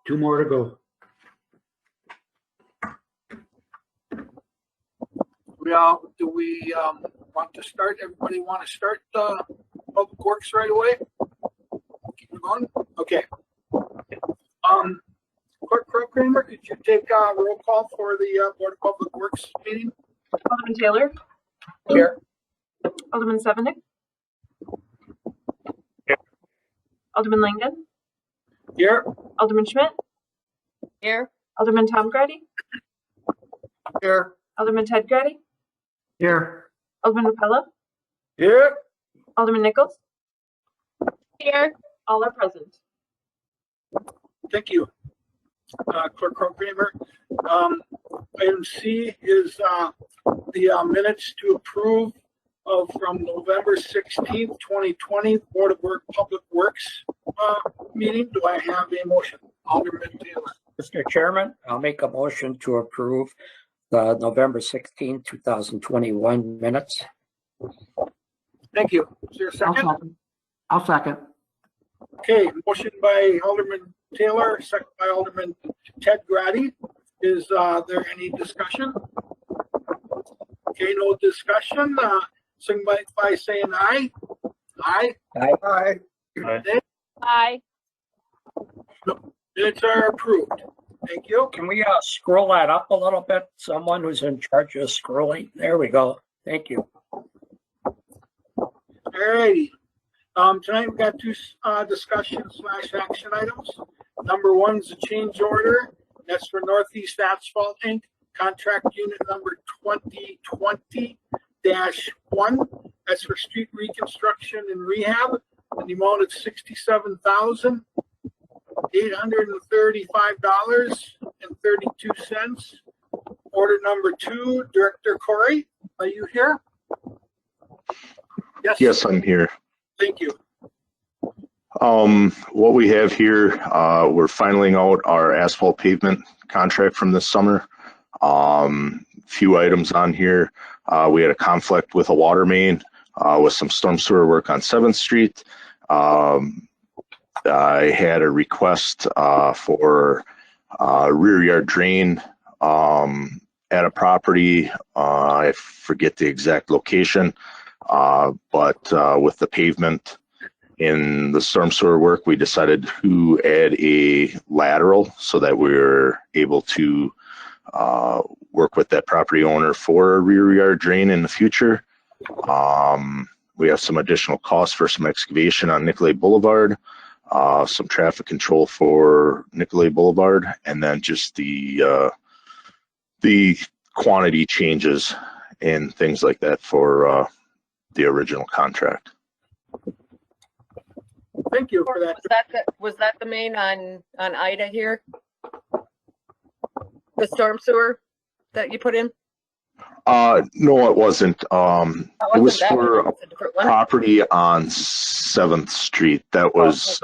2 more to go. Do we want to start? Everybody want to start Public Works right away? Keep it going? Okay. Clerk Kramer, could you take a roll call for the Board of Public Works meeting? Alderman Taylor. Here. Alderman Sevenik. Here. Alderman Langdon. Here. Alderman Schmidt. Here. Alderman Tom Grady. Here. Alderman Ted Grady. Here. Alderman Rapella. Here. Alderman Nichols. Here. All are present. Thank you, Clerk Kramer. Item C is the minutes to approve from November 16th, 2020, Board of Public Works meeting. Do I have a motion? Alderman Taylor. Mr. Chairman, I'll make a motion to approve the November 16, 2021 minutes. Thank you. Is there a second? I'll second. Okay, motion by Alderman Taylor, second by Alderman Ted Grady. Is there any discussion? Okay, no discussion. Signify by saying aye. Aye. Aye. Aye. Aye. Minutes are approved. Thank you. Can we scroll that up a little bit? Someone who's in charge of scrolling. There we go. Thank you. All righty. Tonight we've got two discussion/action items. Number one is a change order. That's for Northeast Asphalt Inc. Contract unit number 2020-1. That's for street reconstruction and rehab. And the amount of $67,835.32. Order number 2, Director Corey, are you here? Yes. Yes, I'm here. Thank you. What we have here, we're filing out our asphalt pavement contract from this summer. Few items on here. We had a conflict with a water main with some storm sewer work on 7th Street. I had a request for a rear yard drain at a property. I forget the exact location, but with the pavement in the storm sewer work, we decided to add a lateral so that we're able to work with that property owner for a rear yard drain in the future. We have some additional costs for some excavation on Nicolay Boulevard, some traffic control for Nicolay Boulevard, and then just the quantity changes and things like that for the original contract. Thank you for that. Was that the main on Ida here? The storm sewer that you put in? No, it wasn't. It was for a different one. property on 7th Street. That was,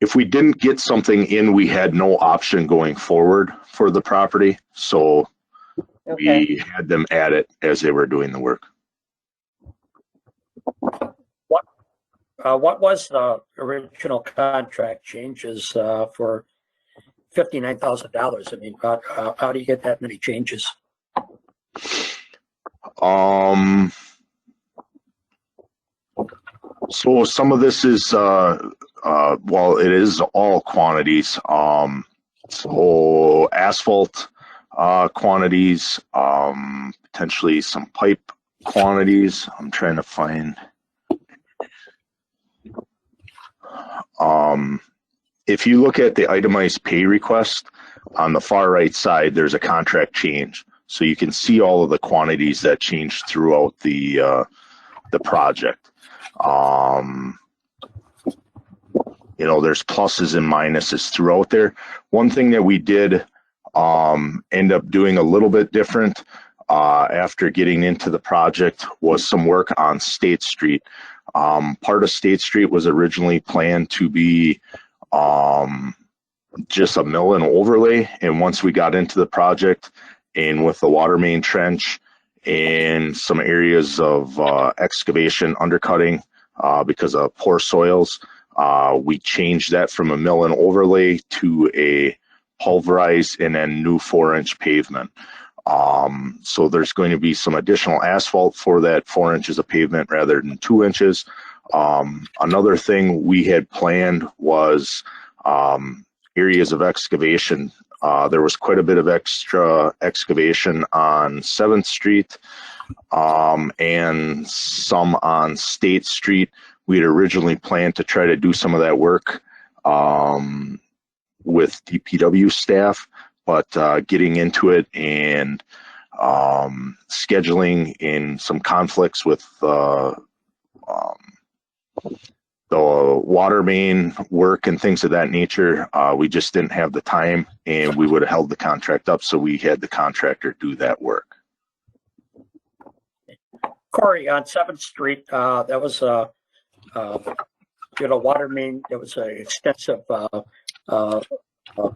if we didn't get something in, we had no option going forward for the property. So we had them add it as they were doing the work. What was the original contract changes for $59,000? I mean, how do you get that many changes? So some of this is, well, it is all quantities. So asphalt quantities, potentially some pipe quantities. I'm trying to find. If you look at the itemized pay request on the far right side, there's a contract change. So you can see all of the quantities that changed throughout the project. You know, there's pluses and minuses throughout there. One thing that we did end up doing a little bit different after getting into the project was some work on State Street. Part of State Street was originally planned to be just a mill and overlay, and once we got into the project and with the water main trench and some areas of excavation undercutting because of poor soils, We changed that from a mill and overlay to a pulverized and then new 4-inch pavement. So there's going to be some additional asphalt for that 4 inches of pavement rather than 2 inches. Another thing we had planned was areas of excavation. There was quite a bit of extra excavation on 7th Street and some on State Street. We had originally planned to try to do some of that work with DPW staff, but getting into it and scheduling in some conflicts with the water main work and things of that nature, we just didn't have the time, and we would have held the contract up, so we had the contractor do that work. Corey, on 7th Street, that was water main. It was an extensive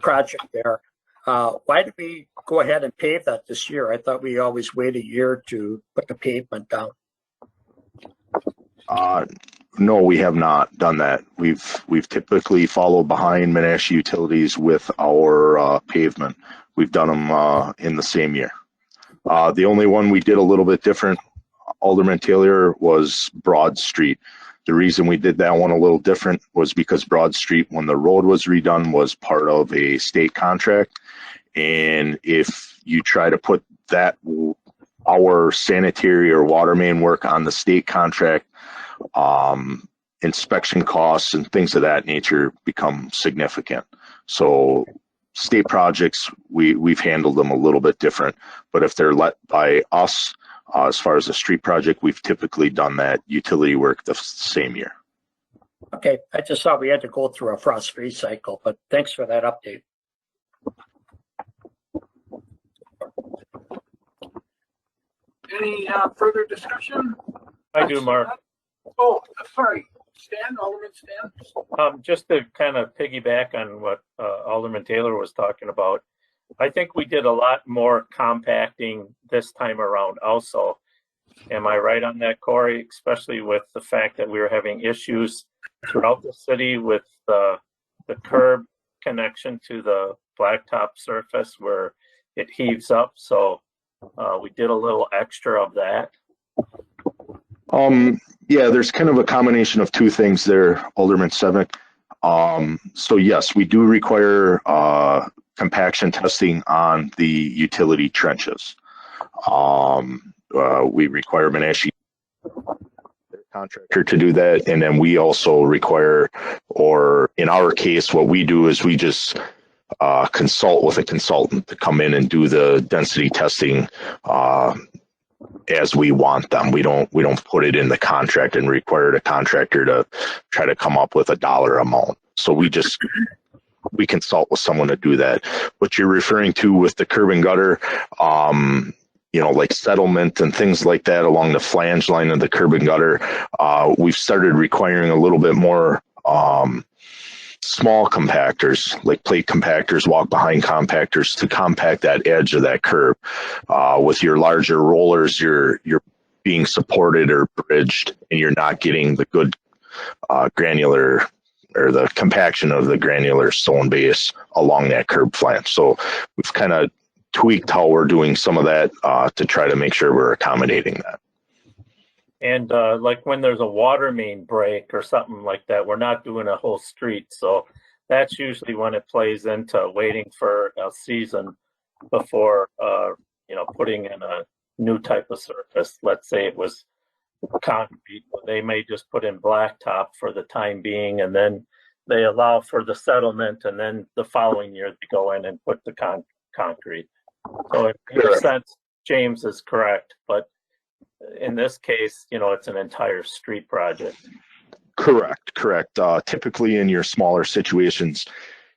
project there. Why did we go ahead and pave that this year? I thought we always wait a year to put the pavement down. No, we have not done that. We've typically followed behind Menasha Utilities with our pavement. We've done them in the same year. The only one we did a little bit different, Alderman Taylor, was Broad Street. The reason we did that one a little different was because Broad Street, when the road was redone, was part of a state contract. And if you try to put that, our sanitary or water main work on the state contract, inspection costs and things of that nature become significant. So state projects, we've handled them a little bit different, but if they're let by us, as far as a street project, we've typically done that utility work the same year. Okay, I just thought we had to go through a frost-free cycle, but thanks for that update. Any further discussion? I do, Mark. Oh, sorry, Stan, Alderman Stan. Just to kind of piggyback on what Alderman Taylor was talking about, I think we did a lot more compacting this time around also. Am I right on that, Corey? Especially with the fact that we were having issues throughout the city with the curb connection to the blacktop surface where it heaves up. So we did a little extra of that. Yeah, there's kind of a combination of two things there, Alderman Sevick. So yes, we do require compaction testing on the utility trenches. We require Menasha contractor to do that, and then we also require, or in our case, what we do is we just consult with a consultant to come in and do the density testing as we want them. We don't put it in the contract and require the contractor to try to come up with a dollar amount. So we consult with someone to do that. What you're referring to with the curb and gutter, like settlement and things like that along the flange line of the curb and gutter, we've started requiring a little bit more small compactors, like plate compactors, walk behind compactors, to compact that edge of that curb. With your larger rollers, you're being supported or bridged, and you're not getting the good granular or the compaction of the granular stone base along that curb flange. So we've kind of tweaked how we're doing some of that to try to make sure we're accommodating that. And like when there's a water main break or something like that, we're not doing a whole street. So that's usually when it plays into waiting for a season before, putting in a new type of surface. Let's say it was concrete. They may just put in blacktop for the time being, and then they allow for the settlement, and then the following year they go in and put the concrete. So in a sense, James is correct, but in this case, it's an entire street project. Correct. Typically in your smaller situations,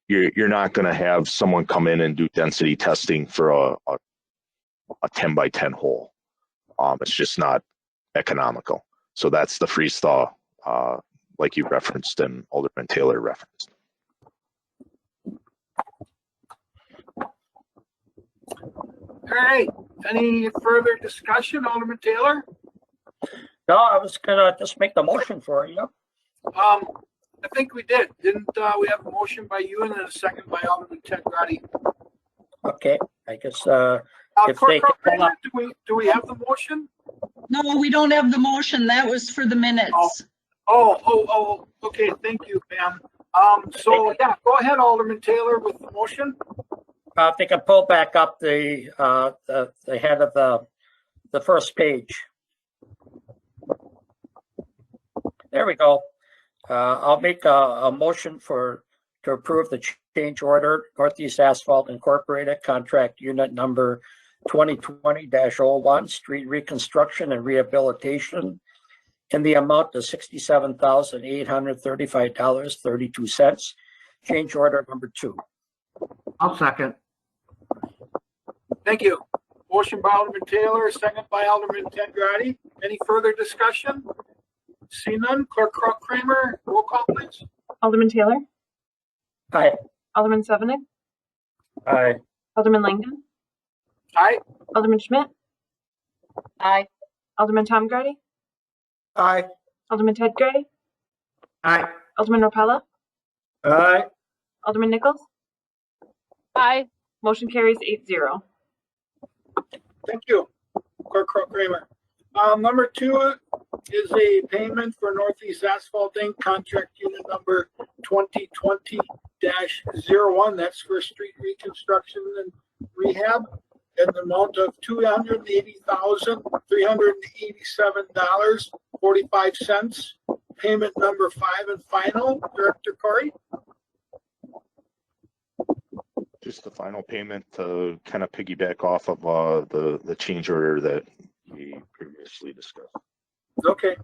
you're not going to have someone come in and do density testing for a 10 by 10 hole. It's just not economical. So that's the freeze thaw, like you referenced and Alderman Taylor referenced. All right, any further discussion, Alderman Taylor? No, I was gonna just make the motion for it. I think we did. Didn't we have a motion by you and then a second by Alderman Ted Grady? Okay, I guess, If Clerk they can pull Kramer, up- do we have the motion? No, we don't have the motion. That was for the minutes. Okay, thank you, Pam. So yeah, go ahead, Alderman Taylor with the motion. if they can pull back up the head of the first page. There we go. I'll make a motion to approve the change order, Northeast Asphalt Incorporated, contract unit number 2020-01, street reconstruction and rehabilitation in the amount of $67,835.32. Change order number 2. I'll second. Thank you. Motion by Alderman Taylor, second by Alderman Ted Grady. Any further discussion? See none. Clerk Kramer, roll call please. Alderman Taylor, Aye. Alderman Sevenick, Aye. Alderman Langdon, Aye. Alderman Schmidt, Aye. Alderman Tom Grady, Aye. Alderman Ted Grady, Aye. Alderman Repella, Aye. Alderman Nichols. Aye. Motion carries 8-0. Thank you, Clerk Kramer. Number 2 is a payment for Northeast Asphalt Inc. contract unit number 2020-01. That's for street reconstruction and rehab in the amount of $280,387.45. Payment number 5 and final. Director Corey. Just the final payment to kind of piggyback off of the change order that we previously discussed. Okay,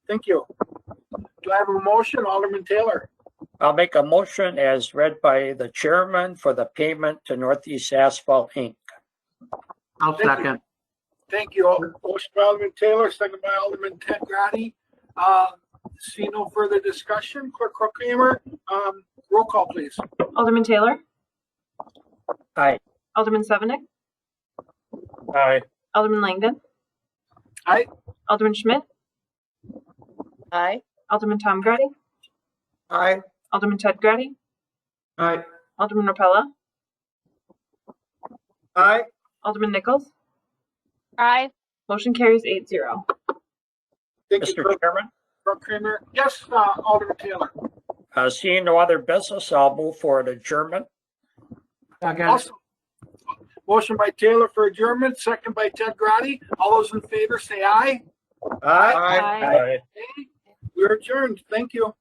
thank you. Do I have a motion, Alderman Taylor? I'll make a motion as read by the chairman for the payment to Northeast Asphalt Inc. I'll Thank you. second. Thank you. Motion by Alderman Taylor, second by Alderman Ted Grady. See no further discussion. Clerk Kramer, roll call please. Alderman Taylor, Aye. Alderman Sevenick, Aye. Alderman Langdon, Aye. Alderman Schmidt, Aye. Alderman Tom Grady, Aye. Alderman Ted Grady, Aye. Alderman Repella, Aye. Alderman Nichols. Aye. Motion carries 8-0. Thank you, Mr. Chairman, Clerk Kramer. Yes, Alderman Taylor. seeing no other business, I'll move for an adjournment. Second. Awesome. Motion by Taylor for adjournment, second by Ted Grady. All those in favor say aye. Aye. Aye. Aye. We're adjourned. Thank you.